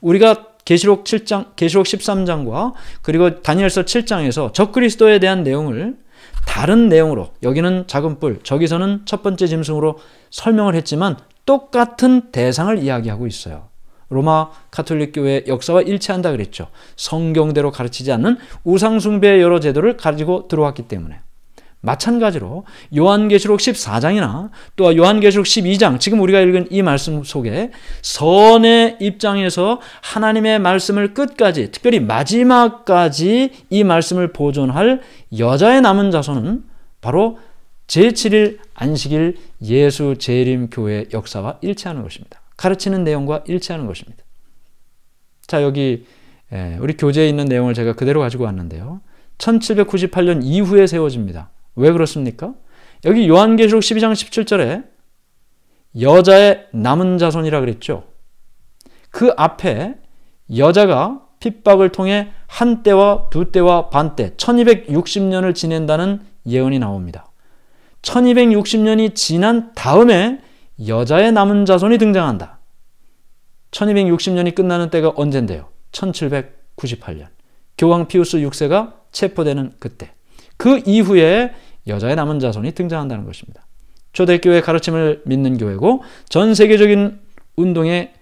우리가 계시록 7장, 계시록 13장과 그리고 다니엘서 7장에서 적그리스도에 대한 내용을 다른 내용으로 여기는 작은 뿔, 저기서는 첫 번째 짐승으로 설명을 했지만 똑같은 대상을 이야기하고 있어요. 로마 가톨릭 교회의 역사와 일치한다 그랬죠. 성경대로 가르치지 않는 우상숭배의 여러 제도를 가지고 들어왔기 때문에. 마찬가지로 요한계시록 14장이나 또 요한계시록 12장 지금 우리가 읽은 이 말씀 속에 선의 입장에서 하나님의 말씀을 끝까지 특별히 마지막까지 이 말씀을 보존할 여자의 남은 자손은 바로 제7일 안식일 예수 재림 교회의 역사와 일치하는 것입니다. 가르치는 내용과 일치하는 것입니다. 자, 여기 우리 교재에 있는 내용을 제가 그대로 가지고 왔는데요. 1798년 이후에 세워집니다. 왜 그렇습니까? 여기 요한계시록 12장 17절에 여자의 남은 자손이라 그랬죠. 그 앞에 여자가 핍박을 통해 한 때와 두 때와 반 때 1260년을 지낸다는 예언이 나옵니다. 1260년이 지난 다음에 여자의 남은 자손이 등장한다. 1260년이 끝나는 때가 언젠데요? 1798년. 교황 피우스 6세가 체포되는 그때. 그 이후에 여자의 남은 자손이 등장한다는 것입니다. 초대교회 가르침을 믿는 교회고 전 세계적인 운동에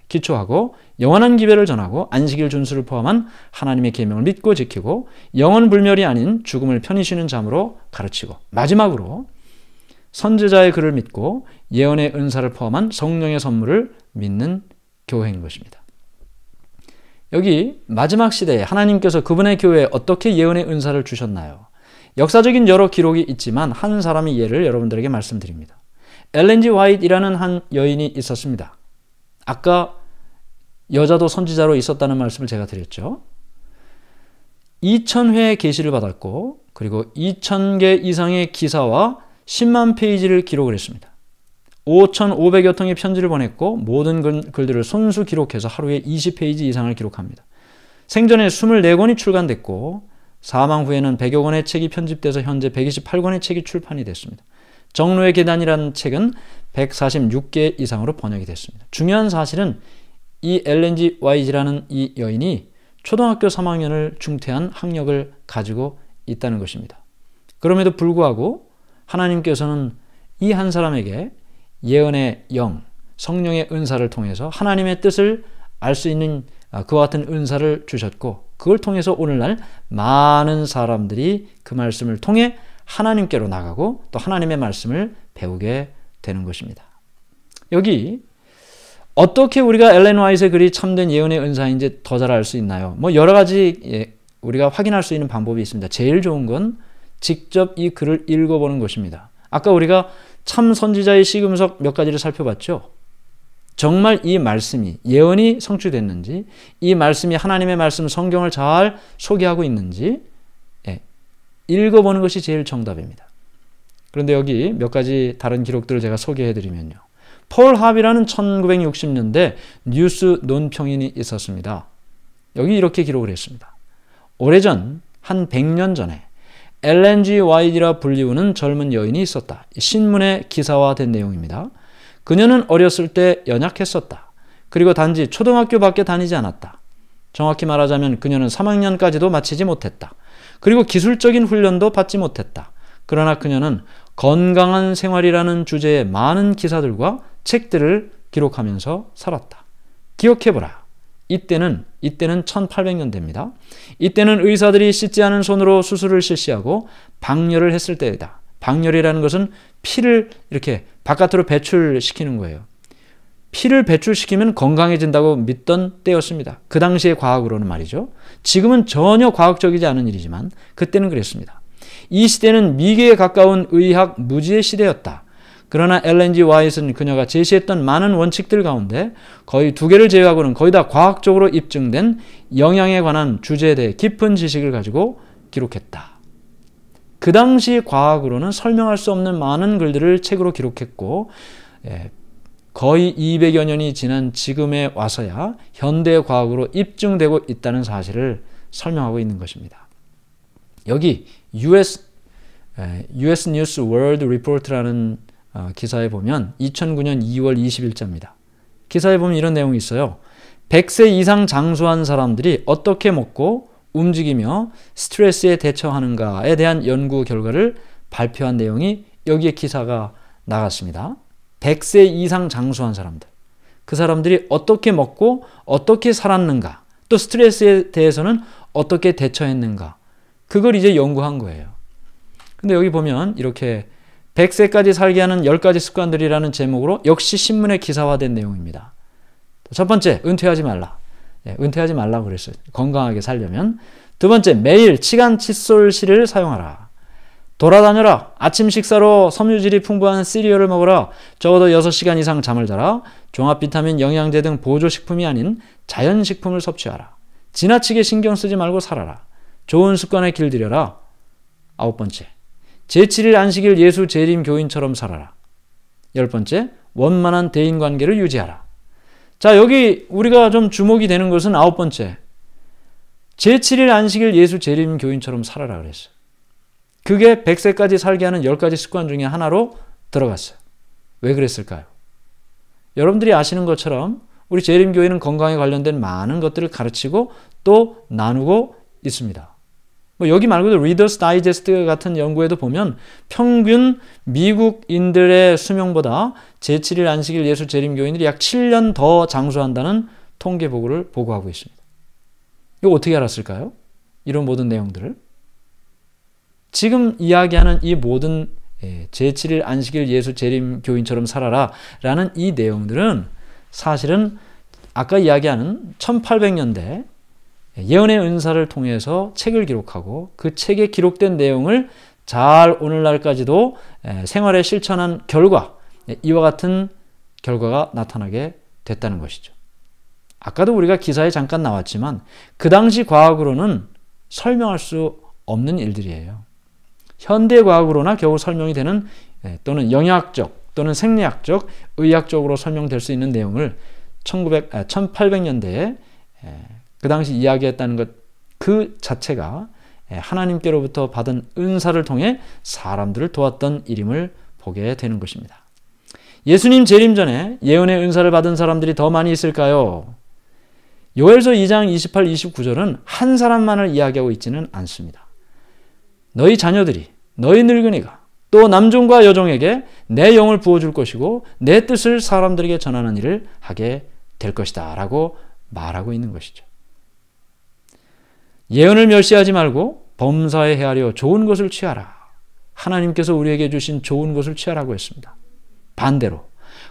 기초하고 영원한 기별을 전하고 안식일 준수를 포함한 하나님의 계명을 믿고 지키고 영원 불멸이 아닌 죽음을 편히 쉬는 잠으로 가르치고 마지막으로 선지자의 글을 믿고 예언의 은사를 포함한 성령의 선물을 믿는 교회인 것입니다. 여기 마지막 시대에 하나님께서 그분의 교회에 어떻게 예언의 은사를 주셨나요? 역사적인 여러 기록이 있지만 한 사람의 예를 여러분들에게 말씀드립니다. 엘렌 G 화이트이라는 한 여인이 있었습니다. 아까 여자도 선지자로 있었다는 말씀을 제가 드렸죠. 2000회의 계시를 받았고 그리고 2000개 이상의 기사와 10만 페이지를 기록을 했습니다. 5,500여 통의 편지를 보냈고 모든 글들을 손수 기록해서 하루에 20페이지 이상을 기록합니다. 생전에 24권이 출간됐고 사망 후에는 100여 권의 책이 편집돼서 현재 128권의 책이 출판이 됐습니다. 정로의 계단이라는 책은 146개 이상으로 번역이 됐습니다. 중요한 사실은 이 엘렌 G 화이트라는 이 여인이 초등학교 3학년을 중퇴한 학력을 가지고 있다는 것입니다. 그럼에도 불구하고 하나님께서는 이 한 사람에게 예언의 영, 성령의 은사를 통해서 하나님의 뜻을 알 수 있는 그와 같은 은사를 주셨고 그걸 통해서 오늘날 많은 사람들이 그 말씀을 통해 하나님께로 나가고 또 하나님의 말씀을 배우게 되는 것입니다. 여기 어떻게 우리가 엘렌 화이트의 글이 참된 예언의 은사인지 더 잘 알 수 있나요? 여러 가지 우리가 확인할 수 있는 방법이 있습니다. 제일 좋은 건 직접 이 글을 읽어보는 것입니다. 아까 우리가 참 선지자의 시금석 몇 가지를 살펴봤죠. 정말 이 말씀이 예언이 성취됐는지 이 말씀이 하나님의 말씀 성경을 잘 소개하고 있는지 읽어보는 것이 제일 정답입니다. 그런데 여기 몇 가지 다른 기록들을 제가 소개해드리면요. 폴 합이라는 1960년대 뉴스 논평인이 있었습니다. 여기 이렇게 기록을 했습니다. 오래전 한 100년 전에 엘렌 G 화이트라 불리우는 젊은 여인이 있었다. 신문에 기사화된 내용입니다. 그녀는 어렸을 때 연약했었다. 그리고 단지 초등학교밖에 다니지 않았다. 정확히 말하자면 그녀는 3학년까지도 마치지 못했다. 그리고 기술적인 훈련도 받지 못했다. 그러나 그녀는 건강한 생활이라는 주제의 많은 기사들과 책들을 기록하면서 살았다. 기억해보라. 이때는 1800년대입니다. 이때는 의사들이 씻지 않은 손으로 수술을 실시하고 박열을 했을 때이다. 박열이라는 것은 피를 이렇게 바깥으로 배출시키는 거예요. 피를 배출시키면 건강해진다고 믿던 때였습니다. 그 당시의 과학으로는 말이죠. 지금은 전혀 과학적이지 않은 일이지만 그때는 그랬습니다. 이 시대는 미개에 가까운 의학 무지의 시대였다. 그러나 엘렌 G 화이트는 그녀가 제시했던 많은 원칙들 가운데 거의 2개를 제외하고는 거의 다 과학적으로 입증된 영양에 관한 주제에 대해 깊은 지식을 가지고 기록했다. 그 당시 과학으로는 설명할 수 없는 많은 글들을 책으로 기록했고 거의 200여 년이 지난 지금에 와서야 현대 과학으로 입증되고 있다는 사실을 설명하고 있는 것입니다. 여기 US News World Report라는 기사에 보면 2009년 2월 20일자입니다. 기사에 보면 이런 내용이 있어요. 100세 이상 장수한 사람들이 어떻게 먹고 움직이며 스트레스에 대처하는가에 대한 연구 결과를 발표한 내용이 여기에 기사가 나갔습니다. 100세 이상 장수한 사람들. 그 사람들이 어떻게 먹고 어떻게 살았는가, 또 스트레스에 대해서는 어떻게 대처했는가. 그걸 이제 연구한 거예요. 근데 여기 보면 이렇게 100세까지 살게 하는 10가지 습관들이라는 제목으로 역시 신문에 기사화된 내용입니다. 첫 번째, 은퇴하지 말라. 은퇴하지 말라고 그랬어요. 건강하게 살려면. 두 번째, 매일 치간 칫솔실을 사용하라. 돌아다녀라. 아침 식사로 섬유질이 풍부한 시리얼을 먹어라. 적어도 6시간 이상 잠을 자라. 종합 비타민, 영양제 등 보조식품이 아닌 자연식품을 섭취하라. 지나치게 신경 쓰지 말고 살아라. 좋은 습관에 길들여라. 9번째, 제7일 안식일 예수 재림 교인처럼 살아라. 10번째, 원만한 대인관계를 유지하라. 자, 여기 우리가 좀 주목이 되는 것은 9번째, 제7일 안식일 예수 재림 교인처럼 살아라 그랬어요. 그게 100세까지 살게 하는 10가지 습관 중에 하나로 들어갔어요. 왜 그랬을까요? 여러분들이 아시는 것처럼 우리 재림교회는 건강에 관련된 많은 것들을 가르치고 또 나누고 있습니다. 여기 말고도 리더스 다이제스트 같은 연구에도 보면 평균 미국인들의 수명보다 제7일 안식일 예수 재림교인들이 약 7년 더 장수한다는 통계 보고를 보고하고 있습니다. 이거 어떻게 알았을까요? 이런 모든 내용들을. 지금 이야기하는 이 모든 제7일 안식일 예수 재림 교인처럼 살아라 라는 이 내용들은 사실은 아까 이야기하는 1800년대 예언의 은사를 통해서 책을 기록하고 그 책에 기록된 내용을 잘 오늘날까지도 생활에 실천한 결과, 이와 같은 결과가 나타나게 됐다는 것이죠. 아까도 우리가 기사에 잠깐 나왔지만 그 당시 과학으로는 설명할 수 없는 일들이에요. 현대 과학으로나 겨우 설명이 되는 또는 영양학적 또는 생리학적, 의학적으로 설명될 수 있는 내용을 1800년대에 그 당시 이야기했다는 것 그 자체가 하나님께로부터 받은 은사를 통해 사람들을 도왔던 일임을 보게 되는 것입니다. 예수님 재림 전에 예언의 은사를 받은 사람들이 더 많이 있을까요? 요엘서 2장 28, 29절은 한 사람만을 이야기하고 있지는 않습니다. 너희 자녀들이, 너희 늙은이가 또 남종과 여종에게 내 영을 부어줄 것이고 내 뜻을 사람들에게 전하는 일을 하게 될 것이다 라고 말하고 있는 것이죠. 예언을 멸시하지 말고 범사에 헤아려 좋은 것을 취하라. 하나님께서 우리에게 주신 좋은 것을 취하라고 했습니다. 반대로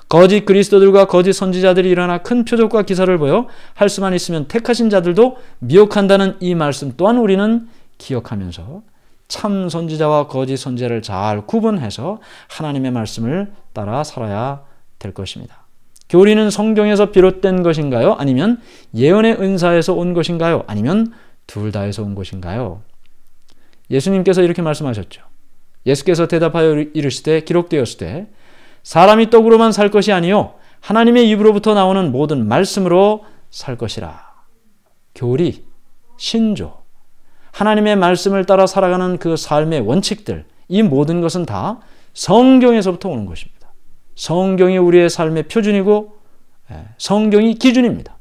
거짓 그리스도들과 거짓 선지자들이 일어나 큰 표적과 기사를 보여 할 수만 있으면 택하신 자들도 미혹한다는 이 말씀 또한 우리는 기억하면서 참 선지자와 거짓 선지자를 잘 구분해서 하나님의 말씀을 따라 살아야 될 것입니다. 교리는 성경에서 비롯된 것인가요? 아니면 예언의 은사에서 온 것인가요? 아니면 둘 다에서 온 것인가요? 예수님께서 이렇게 말씀하셨죠. 예수께서 대답하여 이르시되 기록되었으되 사람이 떡으로만 살 것이 아니요 하나님의 입으로부터 나오는 모든 말씀으로 살 것이라. 교리, 신조, 하나님의 말씀을 따라 살아가는 그 삶의 원칙들, 이 모든 것은 다 성경에서부터 오는 것입니다. 성경이 우리의 삶의 표준이고 성경이 기준입니다.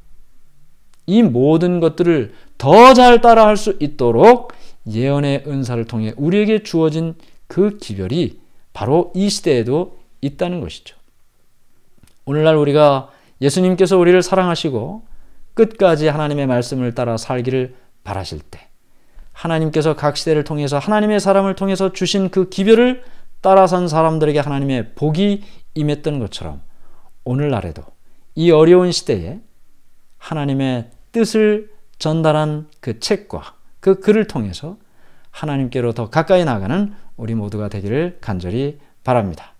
이 모든 것들을 더 잘 따라할 수 있도록 예언의 은사를 통해 우리에게 주어진 그 기별이 바로 이 시대에도 있다는 것이죠. 오늘날 우리가 예수님께서 우리를 사랑하시고 끝까지 하나님의 말씀을 따라 살기를 바라실 때 하나님께서 각 시대를 통해서 하나님의 사람을 통해서 주신 그 기별을 따라 산 사람들에게 하나님의 복이 임했던 것처럼 오늘날에도 이 어려운 시대에 하나님의 뜻을 전달한 그 책과 그 글을 통해서 하나님께로 더 가까이 나가는 우리 모두가 되기를 간절히 바랍니다.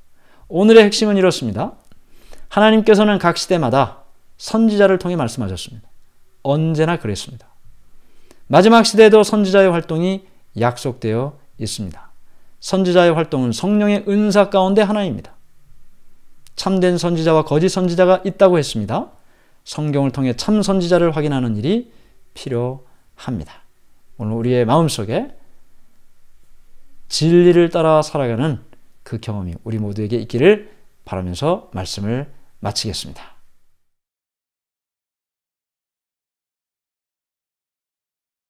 오늘의 핵심은 이렇습니다. 하나님께서는 각 시대마다 선지자를 통해 말씀하셨습니다. 언제나 그랬습니다. 마지막 시대에도 선지자의 활동이 약속되어 있습니다. 선지자의 활동은 성령의 은사 가운데 하나입니다. 참된 선지자와 거짓 선지자가 있다고 했습니다. 성경을 통해 참 선지자를 확인하는 일이 필요합니다. 오늘 우리의 마음속에 진리를 따라 살아가는 그 경험이 우리 모두에게 있기를 바라면서 말씀을 마치겠습니다.